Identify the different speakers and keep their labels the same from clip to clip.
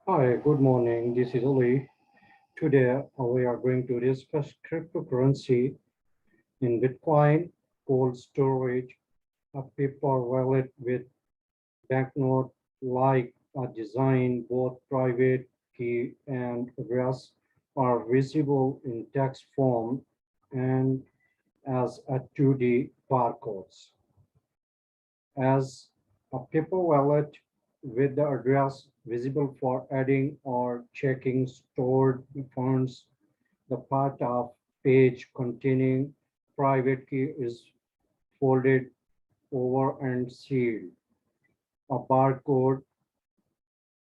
Speaker 1: Hi, good morning. This is Oli. Today we are going to discuss cryptocurrency in Bitcoin, cold storage, a paper wallet with banknote like a design. Both private key and address are visible in text form and as a 2D barcodes. As a paper wallet with the address visible for adding or checking stored funds. The part of page containing private key is folded over and sealed. A barcode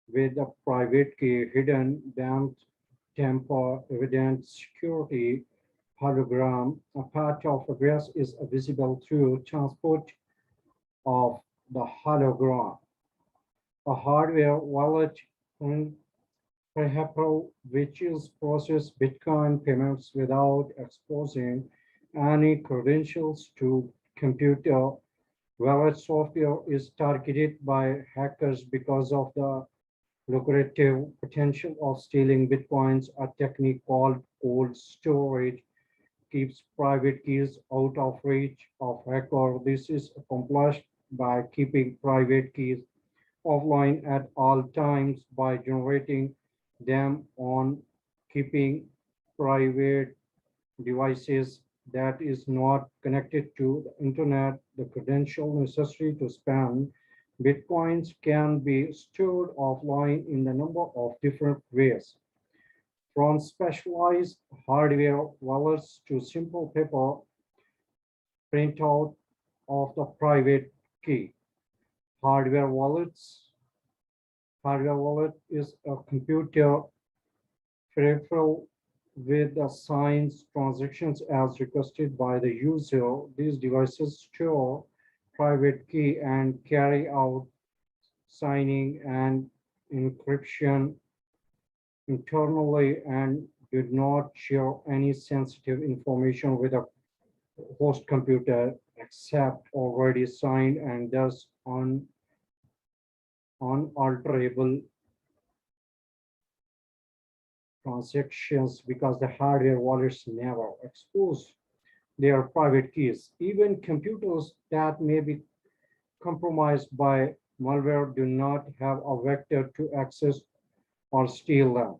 Speaker 1: with a private key hidden, damped, tamper, evident security hologram. A part of address is visible through transport of the hologram. A hardware wallet and perhaps which is process Bitcoin payments without exposing any credentials to computer. Wallet software is targeted by hackers because of the lucrative potential of stealing Bitcoins. A technique called cold storage keeps private keys out of reach of hacker. This is accomplished by keeping private keys offline at all times by generating them on keeping private devices that is not connected to the internet. The credential necessary to spend bitcoins can be stored offline in a number of different ways, from specialized hardware wallets to simple paper printout of the private key. Hardware wallets Hardware wallet is a computer peripheral with assigns transactions as requested by the user. These devices store private key and carry out signing and encryption internally and do not share any sensitive information with a host computer except already signed and thus unalterable transactions because the hardware wallets never expose their private keys. Even computers that may be compromised by malware do not have a vector to access or steal them.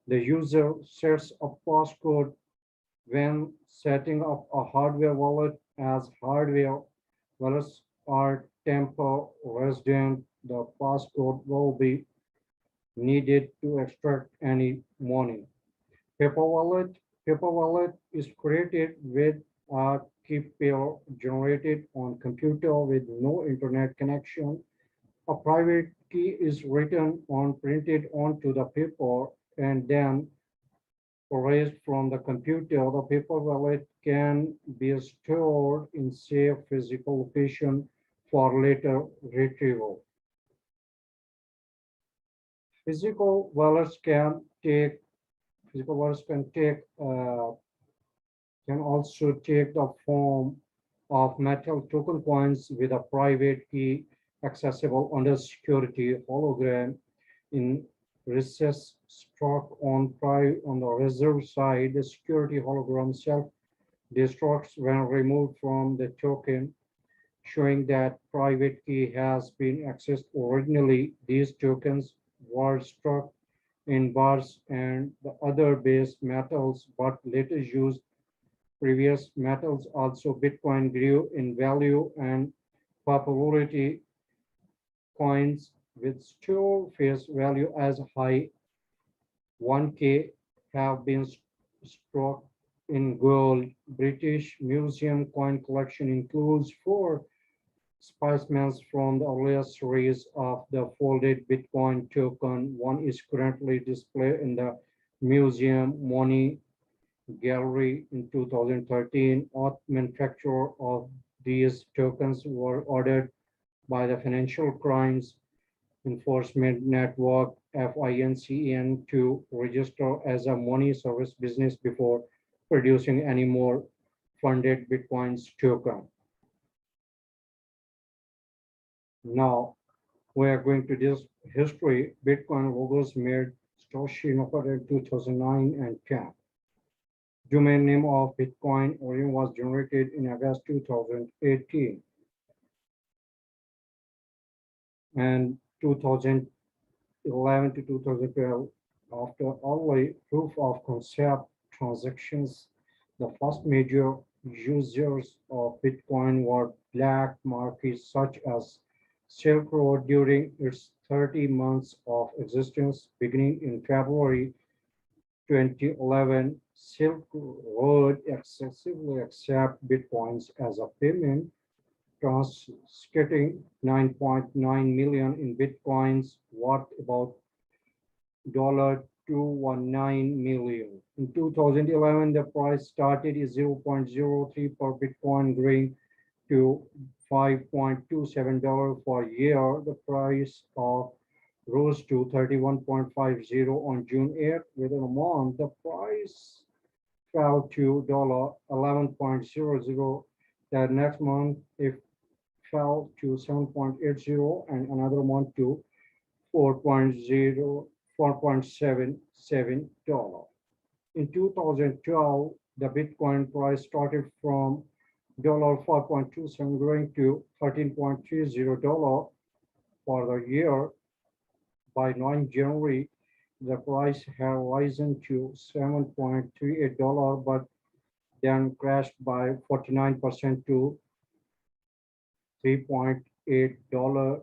Speaker 1: The user sets a passcode when setting up a hardware wallet. As hardware wallets are temper resident, the passcode will be needed to extract any money. Paper wallet. Paper wallet is created with a key pair generated on computer with no internet connection. A private key is written on printed onto the paper and then erased from the computer. The paper wallet can be stored in safe physical location for later retrieval. Physical wallets can take Physical wallets can also take the form of metal token coins with a private key accessible under security hologram in recess stock on the reserve side. The security hologram self destructs when removed from the token, showing that private key has been accessed originally. These tokens were struck in bars and the other base metals, but later used previous metals. Also, Bitcoin grew in value and popularity. Coins with store face value as high 1K have been struck in gold. British Museum coin collection includes four specimens from the earliest series of the folded Bitcoin token. One is currently displayed in the museum money gallery in 2013. Auth manufacturer of these tokens were ordered by the Financial Crimes Enforcement Network (FINCEN) to register as a money service business before producing any more funded Bitcoins token. Now, We are going to this history. Bitcoin logos made Satoshi Nakamoto in 2009 and 10. Domain name of Bitcoin origin was generated in August 2018 and 2011 to 2012. After early proof of concept transactions, the first major users of Bitcoin were black markets such as Silk Road during its 30 months of existence, beginning in February 2011. Silk Road excessively accept Bitcoins as a payment, transacting 9.9 million in Bitcoins, worth about $219 million. In 2011, the price started at 0.03 per Bitcoin, growing to $5.27 per year. The price of rose to 31.50 on June 8th. Within a month, the price fell to $11.00. The next month, it fell to 7.80 and another month to 4.77 In 2012, the Bitcoin price started from $4.27, growing to $13.30 for the year. By 9 January, the price had risen to $7.38, but then crashed by 49% to $3.8.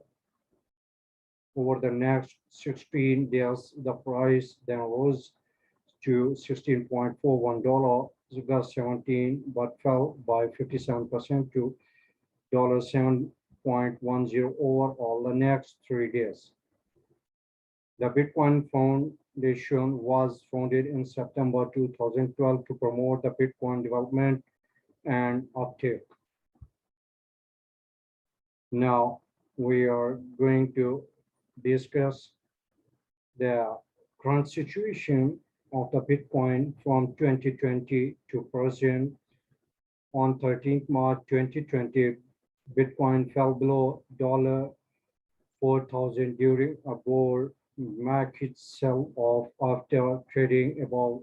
Speaker 1: Over the next 16 days, the price then rose to $16.41, August 17, but fell by 57% to $7.10 over all the next 3 days. The Bitcoin Foundation was founded in September 2012 to promote the Bitcoin development and uptake. Now we are going to discuss the current situation of the Bitcoin from 2020 to present. On 13th March 2020, Bitcoin fell below $4,000 during a bull market sell-off after trading about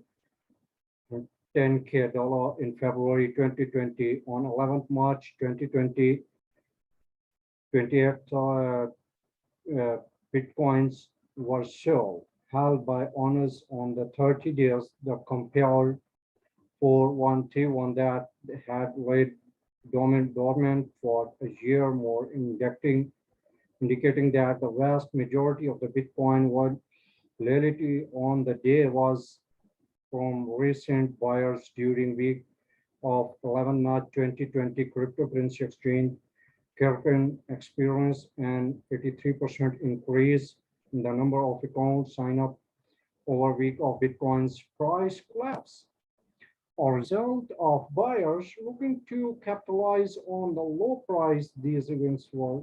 Speaker 1: $10K in February 2020. On 11th March 2020, 28th Bitcoins were sold, held by owners on the 30 days. The compared 4131 that had laid dormant for a year more, indicating that the vast majority of the Bitcoin volatility on the day was from recent buyers. During week of 11 March 2020, cryptocurrency exchange Kraken experienced an 83% increase in the number of accounts signed up over week of Bitcoin's price collapse. A result of buyers looking to capitalize on the low price. These events were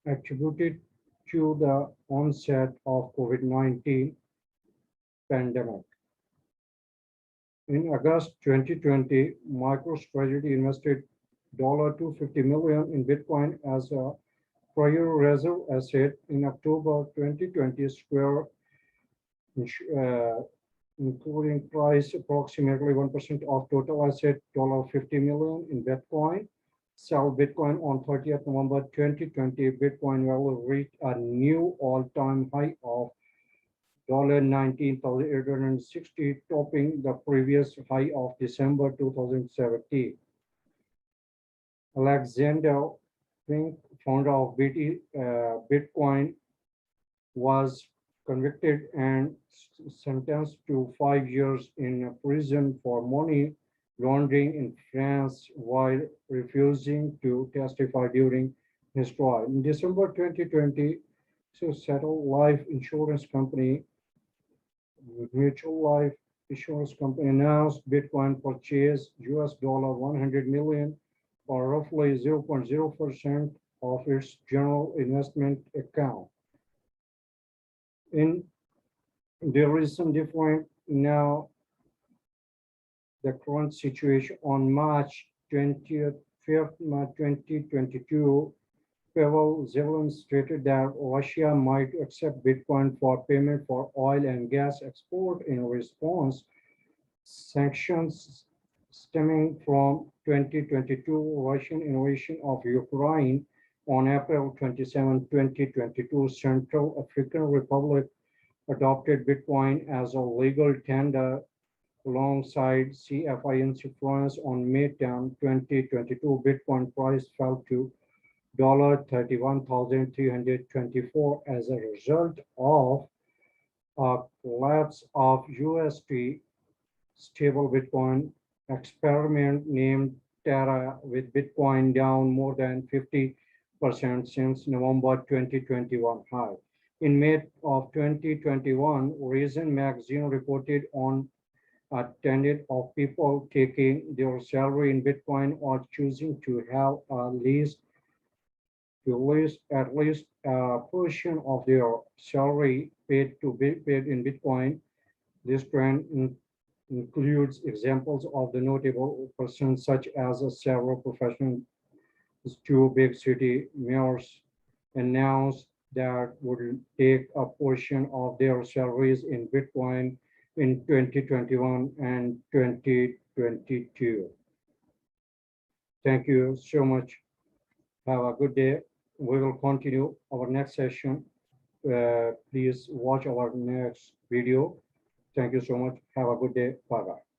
Speaker 1: attributed to the onset of COVID-19 pandemic. In August 2020, MicroStrategy invested $250 million in Bitcoin as a prior reserve asset. In October 2020, Square, including price approximately 1% of total asset, $50 million in Bitcoin. Sell Bitcoin on 30th November 2020, Bitcoin value reached a new all-time high of $19,860, topping the previous high of December 2017. Alexander Fink, founder of Bitcoin, was convicted and sentenced to 5 years in prison for money laundering in France while refusing to testify during his trial. In December 2020, Settle Life Insurance Company, Mutual Life Insurance Company, announced Bitcoin purchased $100 million, or roughly 0.0% of its general investment account. In there is some different now. The current situation on March 20th, 5th March 2022, Pavel Zelensky stated that Russia might accept Bitcoin for payment for oil and gas export in response sanctions stemming from 2022 Russian invasion of Ukraine on April 27, 2022. Central African Republic adopted Bitcoin as a legal tender alongside CFINC France on May 10, 2022. Bitcoin price fell to $31,324 as a result of a collapse of USD stable Bitcoin experiment named Terra, with Bitcoin down more than 50% since November 2021 high. In May of 2021, Reason magazine reported on a trend of people taking their salary in Bitcoin or choosing to have at least a portion of their salary paid in Bitcoin. This trend includes examples of the notable persons such as several professionals. Two big city mayors announced that would take a portion of their salaries in Bitcoin in 2021 and 2022. Thank you so much. Have a good day. We will continue our next session. Please watch our next video. Thank you so much. Have a good day. Bye-bye.